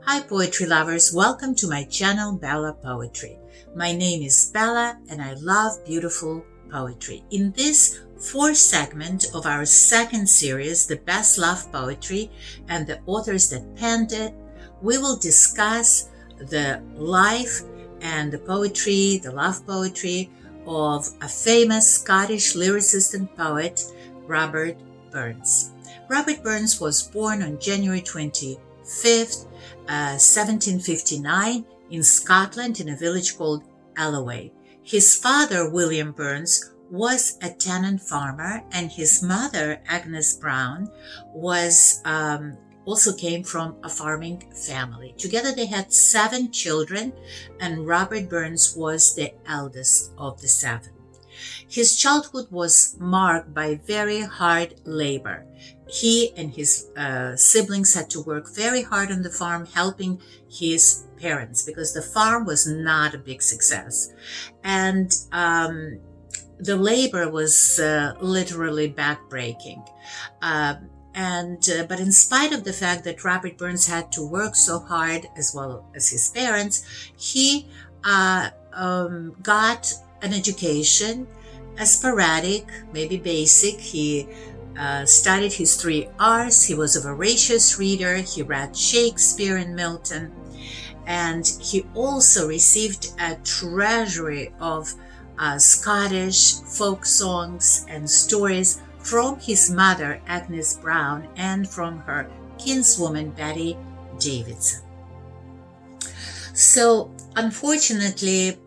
Hi poetry lovers, welcome to my channel Bella Poetry. My name is Bella and I love beautiful poetry. In this fourth segment of our second series, The Best Love Poetry and the Authors That Penned It, we will discuss the life and the poetry, the love poetry of a famous Scottish lyricist and poet, Robert Burns. Robert Burns was born on January 25th, 1759 in Scotland in a village called Alloway. His father, William Burns, was a tenant farmer, and his mother, Agnes Brown, was also came from a farming family. Together they had 7 children, and Robert Burns was the eldest of the 7. His childhood was marked by very hard labor. He and his siblings had to work very hard on the farm, helping his parents, because the farm was not a big success. And the labor was literally backbreaking. But in spite of the fact that Robert Burns had to work so hard, as well as his parents, he got an education, a sporadic, maybe basic. He studied his 3 R's. He was a voracious reader. He read Shakespeare and Milton. And he also received a treasury of Scottish folk songs and stories from his mother, Agnes Brown, and from her kinswoman, Betty Davidson. So, unfortunately,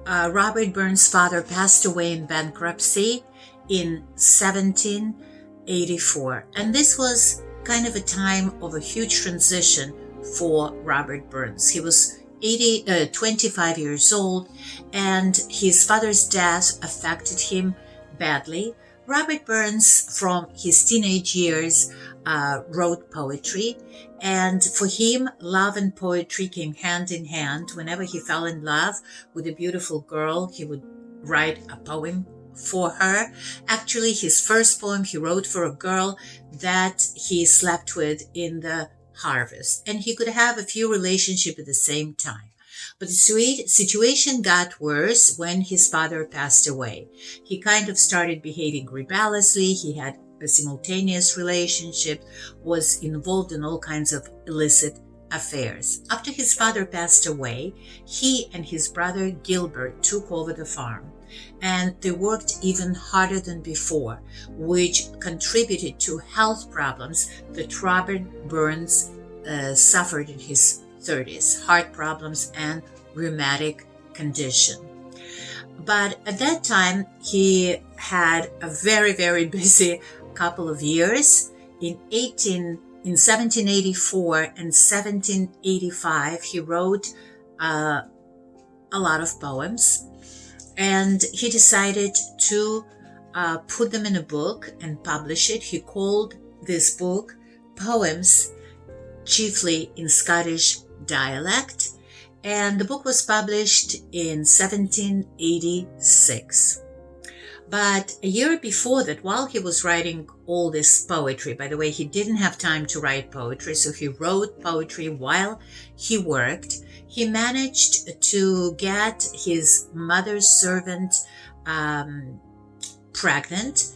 Robert Burns' father passed away in bankruptcy in 1784. And this was kind of a time of a huge transition for Robert Burns. He was 25 years old, and his father's death affected him badly. Robert Burns, from his teenage years, wrote poetry, and for him, love and poetry came hand in hand. Whenever he fell in love with a beautiful girl, he would write a poem for her. Actually, his first poem he wrote for a girl that he slept with in the harvest, and he could have a few relationships at the same time. But the situation got worse when his father passed away. He kind of started behaving rebelliously. He had a simultaneous relationship, was involved in all kinds of illicit affairs. After his father passed away, he and his brother Gilbert took over the farm, and they worked even harder than before, which contributed to health problems that Robert Burns suffered in his 30s, heart problems and rheumatic condition. But at that time, he had a very, very busy couple of years. In 1784 and 1785, he wrote a lot of poems, and he decided to put them in a book and publish it. He called this book Poems, chiefly in Scottish dialect, and the book was published in 1786. But a year before that, while he was writing all this poetry, by the way, he didn't have time to write poetry, so he wrote poetry while he worked. He managed to get his mother's servant pregnant,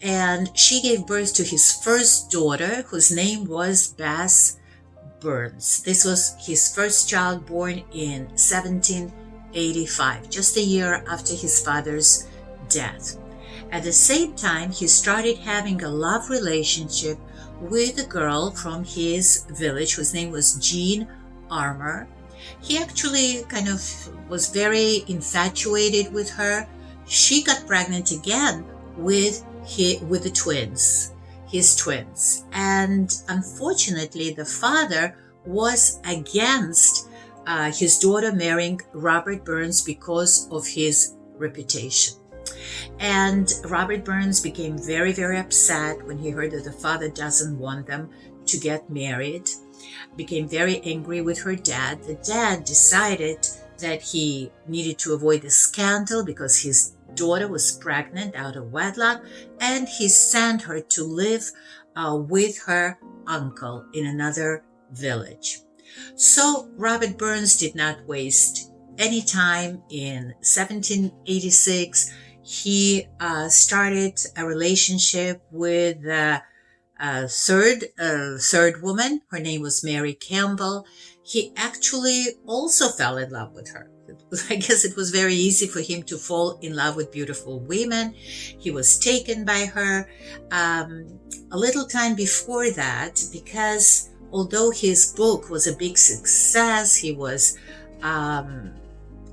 and she gave birth to his first daughter, whose name was Bess Burns. This was his first child, born in 1785, just a year after his father's death. At the same time, he started having a love relationship with a girl from his village whose name was Jean Armour. He actually kind of was very infatuated with her. She got pregnant again with the twins. His twins. And unfortunately, the father was against his daughter marrying Robert Burns because of his reputation. And Robert Burns became very, very upset when he heard that the father doesn't want them to get married, became very angry with her dad. The dad decided that he needed to avoid the scandal because his daughter was pregnant out of wedlock, and he sent her to live with her uncle in another village. So Robert Burns did not waste any time. In 1786, he started a relationship with third woman. Her name was Mary Campbell. He actually also fell in love with her. I guess it was very easy for him to fall in love with beautiful women. He was taken by her. A little time before that, because although his book was a big success, he was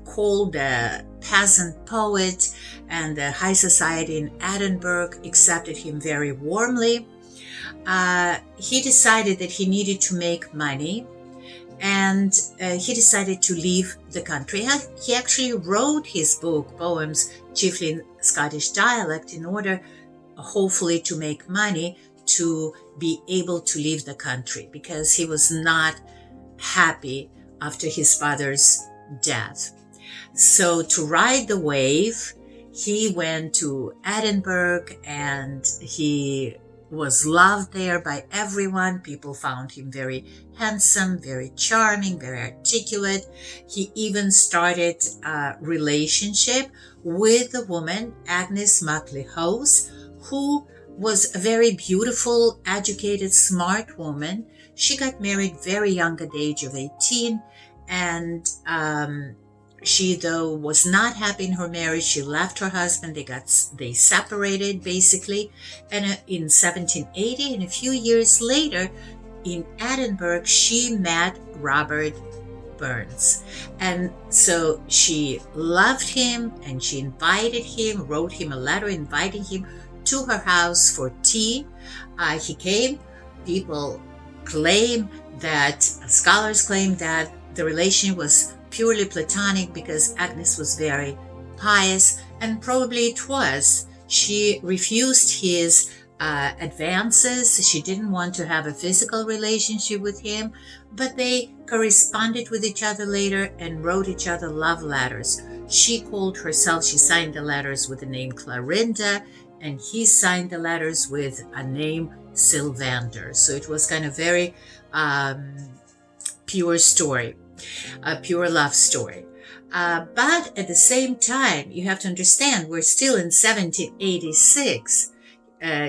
called a peasant poet, and the high society in Edinburgh accepted him very warmly. He decided that he needed to make money, and he decided to leave the country. He actually wrote his book, poems, chiefly in Scottish dialect, in order, hopefully, to make money to be able to leave the country, because he was not happy after his father's death. So to ride the wave, he went to Edinburgh, and he was loved there by everyone. People found him very handsome, very charming, very articulate. He even started a relationship with a woman, Agnes Maclehose, who was a very beautiful, educated, smart woman. She got married very young at the age of 18, and she, though, was not happy in her marriage. She left her husband. They separated, basically. And in 1780, and a few years later, in Edinburgh, she met Robert Burns. And so she loved him, and she invited him, wrote him a letter inviting him to her house for tea. He came. People claim that, scholars claim that the relation was purely platonic, because Agnes was very pious, and probably it was. She refused his advances. She didn't want to have a physical relationship with him, but they corresponded with each other later and wrote each other love letters. She signed the letters with the name Clarinda, and he signed the letters with a name Sylvander. So it was kind of very pure story. A pure love story. But at the same time, you have to understand, we're still in 1786.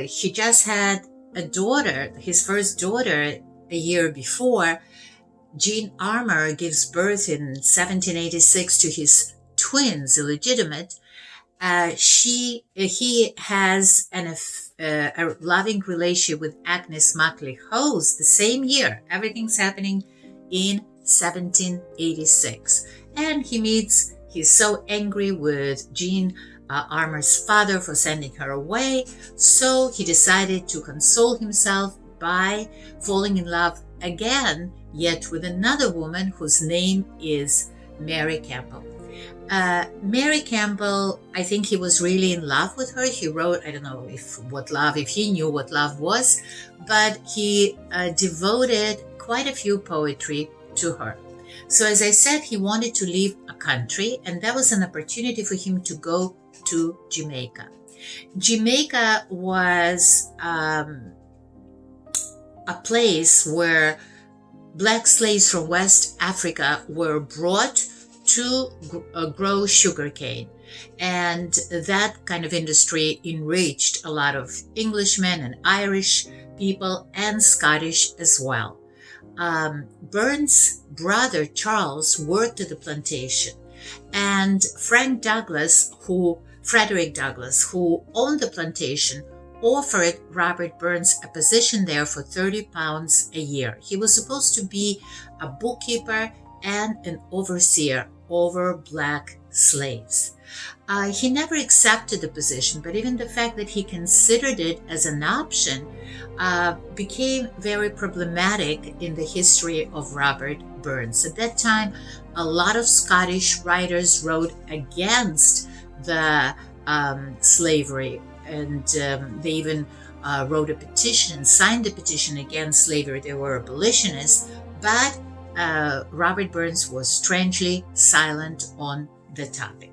He just had a daughter, his first daughter, a year before. Jean Armour gives birth in 1786 to his twins, illegitimate. He has a loving relationship with Agnes Maclehose the same year. Everything's happening in 1786, and he's so angry with Jean Armour's father for sending her away, so he decided to console himself by falling in love again, yet with another woman whose name is Mary Campbell. Mary Campbell, I think he was really in love with her. He wrote, I don't know if he knew what love was, but he devoted quite a few poetry to her. So as I said, he wanted to leave a country, and that was an opportunity for him to go to Jamaica. Jamaica was a place where black slaves from West Africa were brought to grow sugarcane, and that kind of industry enriched a lot of Englishmen and Irish people, and Scottish as well. Burns' brother Charles worked at the plantation, and Frederick Douglass, who owned the plantation, offered Robert Burns a position there for £30 a year. He was supposed to be a bookkeeper and an overseer over black slaves. He never accepted the position, but even the fact that he considered it as an option became very problematic in the history of Robert Burns. At that time, a lot of Scottish writers wrote against the slavery, and they even wrote a petition and signed a petition against slavery. They were abolitionists, but Robert Burns was strangely silent on the topic.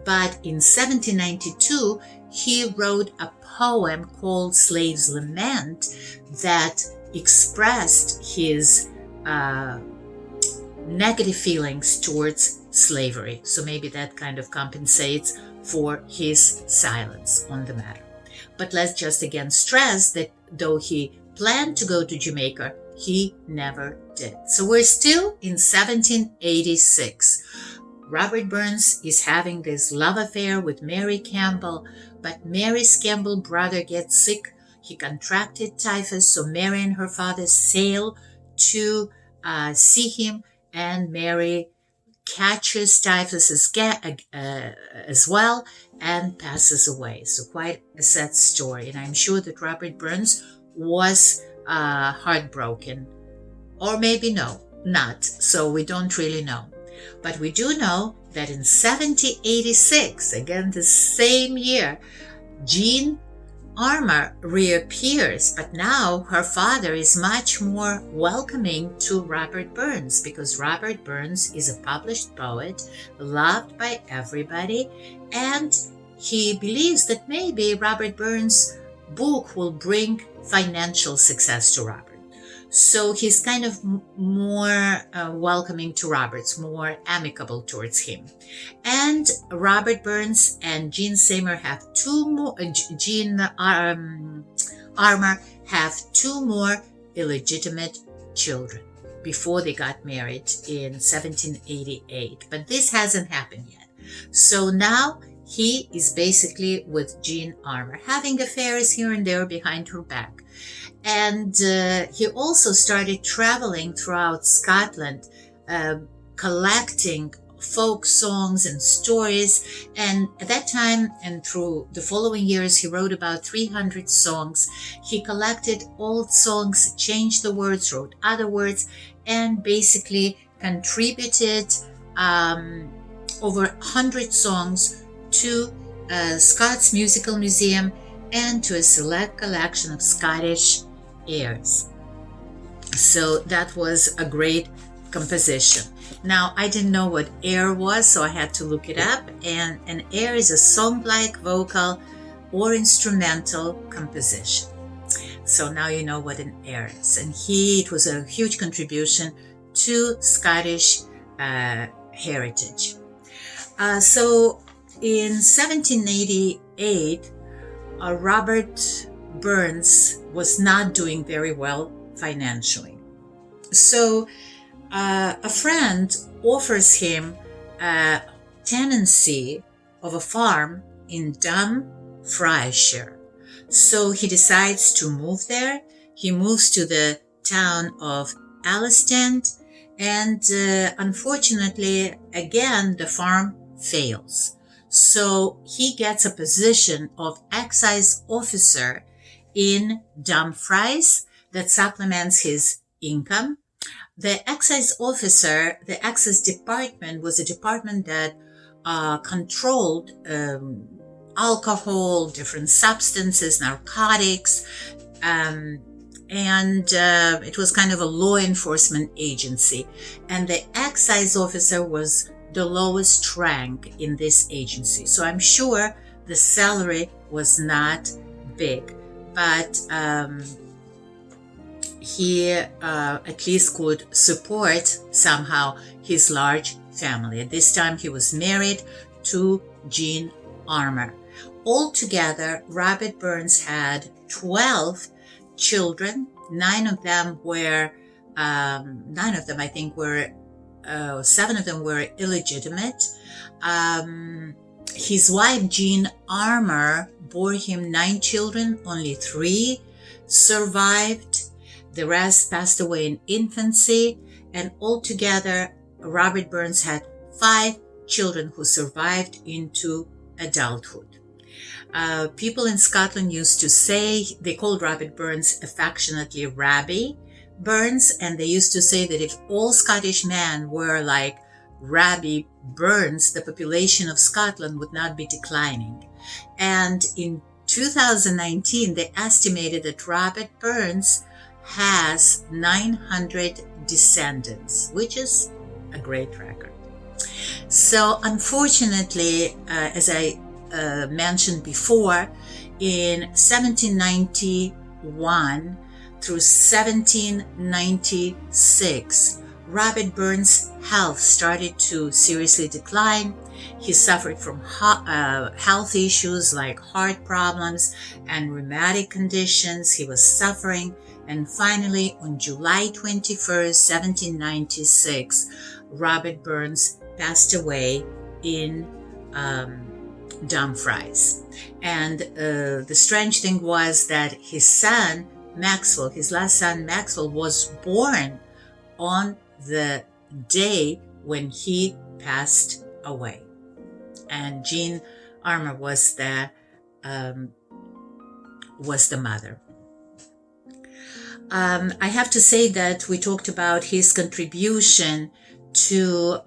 But in 1792, he wrote a poem called Slave's Lament that expressed his negative feelings towards slavery. So maybe that kind of compensates for his silence on the matter. But let's just again stress that though he planned to go to Jamaica, he never did. So we're still in 1786. Robert Burns is having this love affair with Mary Campbell, but Mary's Campbell brother gets sick. He contracted typhus, so Mary and her father sail to see him, and Mary catches typhus as well and passes away. So quite a sad story, and I'm sure that Robert Burns was heartbroken, or maybe not, so we don't really know. But we do know that in 1786, again the same year, Jean Armour reappears, but now her father is much more welcoming to Robert Burns, because Robert Burns is a published poet, loved by everybody, and he believes that maybe Robert Burns' book will bring financial success to Robert. So he's kind of more welcoming to Robert's, more amicable towards him. And Robert Burns and Jean Seymour have two more, Jean Armour have two more illegitimate children before they got married in 1788. But this hasn't happened yet. So now he is basically with Jean Armour, having affairs here and there behind her back. And he also started traveling throughout Scotland, collecting folk songs and stories. And at that time and through the following years, he wrote about 300 songs. He collected old songs, changed the words, wrote other words, and basically contributed over 100 songs to Scots Musical Museum and to a select collection of Scottish airs. So that was a great composition. Now, I didn't know what air was, so I had to look it up. And an air is a song-like vocal or instrumental composition. So now you know what an air is. And it was a huge contribution to Scottish heritage. So in 1788, Robert Burns was not doing very well financially. So a friend offers him a tenancy of a farm in Dumfriesshire. So he decides to move there. He moves to the town of Alliston, and unfortunately, again, the farm fails. So he gets a position of excise officer in Dumfries that supplements his income. The excise officer, the excise department, was a department that controlled alcohol, different substances, narcotics, and it was kind of a law enforcement agency. And the excise officer was the lowest rank in this agency. So I'm sure the salary was not big, but he at least could support somehow his large family. At this time, he was married to Jean Armour. Altogether, Robert Burns had 12 children. Seven of them were illegitimate. His wife, Jean Armour, bore him 9 children. Only 3 survived. The rest passed away in infancy. And altogether, Robert Burns had 5 children who survived into adulthood. People in Scotland used to say, they called Robert Burns affectionately Rabbi Burns, and they used to say that if all Scottish men were like Rabbi Burns, the population of Scotland would not be declining. And in 2019, they estimated that Robert Burns has 900 descendants, which is a great record. So unfortunately, as I mentioned before, in 1791 through 1796, Robert Burns' health started to seriously decline. He suffered from health issues like heart problems and rheumatic conditions. He was suffering, and finally, on July 21st, 1796, Robert Burns passed away in Dumfries. And the strange thing was that his son, Maxwell, his last son, Maxwell, was born on the day when he passed away. And Jean Armour was the mother. I have to say that we talked about his contribution to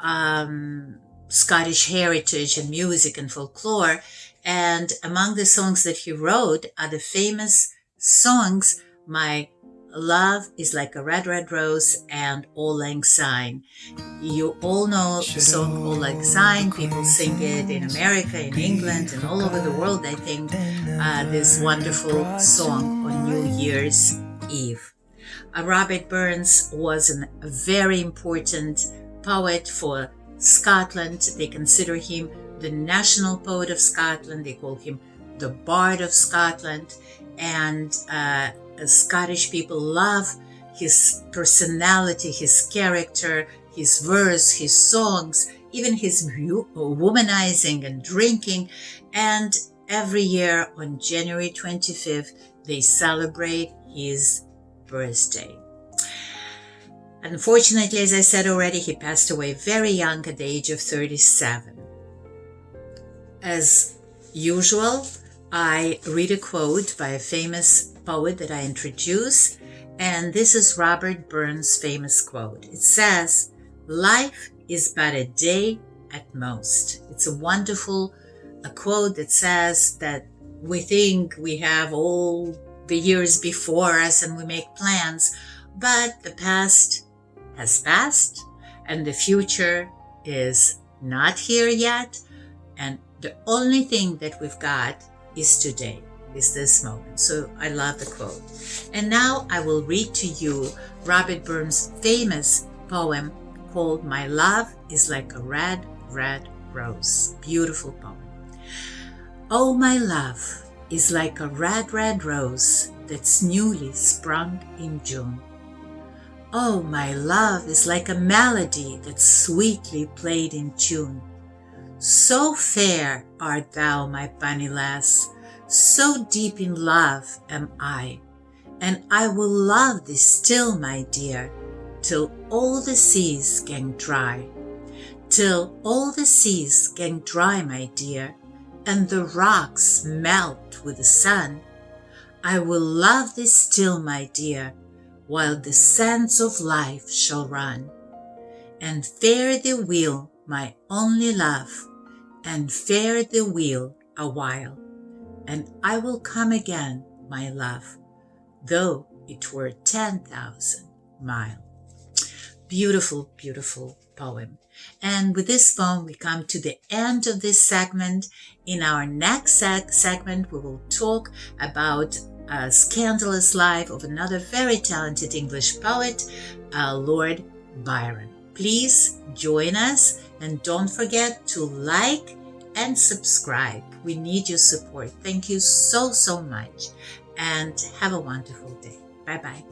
Scottish heritage and music and folklore, and among the songs that he wrote are the famous songs My Love is Like a Red, Red Rose and Auld Lang Syne. You all know the song Auld Lang Syne. People sing it in America, in England, and all over the world, I think, this wonderful song on New Year's Eve. Robert Burns was a very important poet for Scotland. They consider him the national poet of Scotland. They call him the Bard of Scotland. And Scottish people love his personality, his character, his verse, his songs, even his womanizing and drinking. And every year on January 25th, they celebrate his birthday. Unfortunately, as I said already, he passed away very young at the age of 37. As usual, I read a quote by a famous poet that I introduce, and this is Robert Burns' famous quote. It says, "Life is but a day at most." It's a wonderful quote that says that we think we have all the years before us and we make plans, but the past has passed and the future is not here yet, and the only thing that we've got is today, is this moment. So I love the quote. And now I will read to you Robert Burns' famous poem called My Love is Like a Red, Red Rose. Beautiful poem. Oh, my love is like a red, red rose that's newly sprung in June. Oh, my love is like a melody that's sweetly played in tune. So fair art thou, my bunny lass, so deep in love am I, and I will love thee still, my dear, till all the seas gang dry. Till all the seas gang dry, my dear, and the rocks melt with the sun, I will love thee still, my dear, while the sands of life shall run. And fare thee well, my only love, and fare thee well a while, and I will come again, my love, though it were 10,000 miles. Beautiful, beautiful poem. And with this poem, we come to the end of this segment. In our next segment, we will talk about a scandalous life of another very talented English poet, Lord Byron. Please join us, and don't forget to like and subscribe. We need your support. Thank you so, so much, and have a wonderful day. Bye-bye.